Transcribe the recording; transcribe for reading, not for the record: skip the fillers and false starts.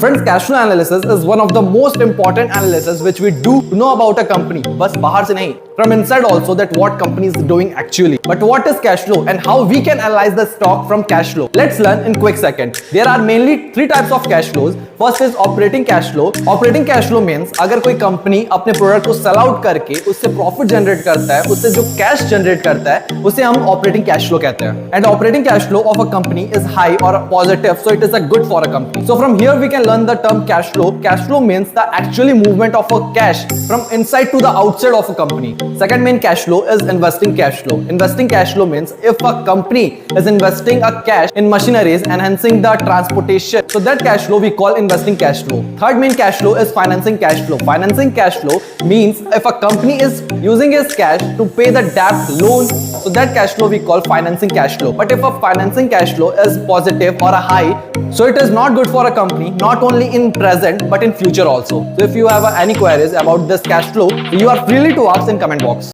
Friends, cash flow analysis is one of the most important analysis which we do to know about a company. बस बाहर से नहीं, from inside also, that what company is doing actually. But what is cash flow and how we can analyze the stock from cash flow? Let's learn in quick second. There are mainly three types of cash flows. First is operating cash flow. Operating cash flow means अगर कोई company अपने product को sell out करके उससे profit generate करता है, उससे जो कैश जनरेट करता है, उसे हम ऑपरेटिंग कैश फ्लो कहते हैं. And operating cash flow of a company is high or positive, so it is a good for a company. So from here we can learn the term cash flow. Cash flow means the actually movement of a cash from inside to the outside of a company. Second main cash flow is investing cash flow. Investing cash flow means if a company is investing a cash in machineries enhancing the transportation, so that cash flow we call investing cash flow. Third main cash flow is financing cash flow. Financing cash flow means if a company is using its cash to pay the debt loan, so that cash flow we call financing cash flow. But if a financing cash flow is positive or a high, so it is not good for a company, not only in present but in future also. So if you have any queries about this cash flow, you are freely to ask in comment box.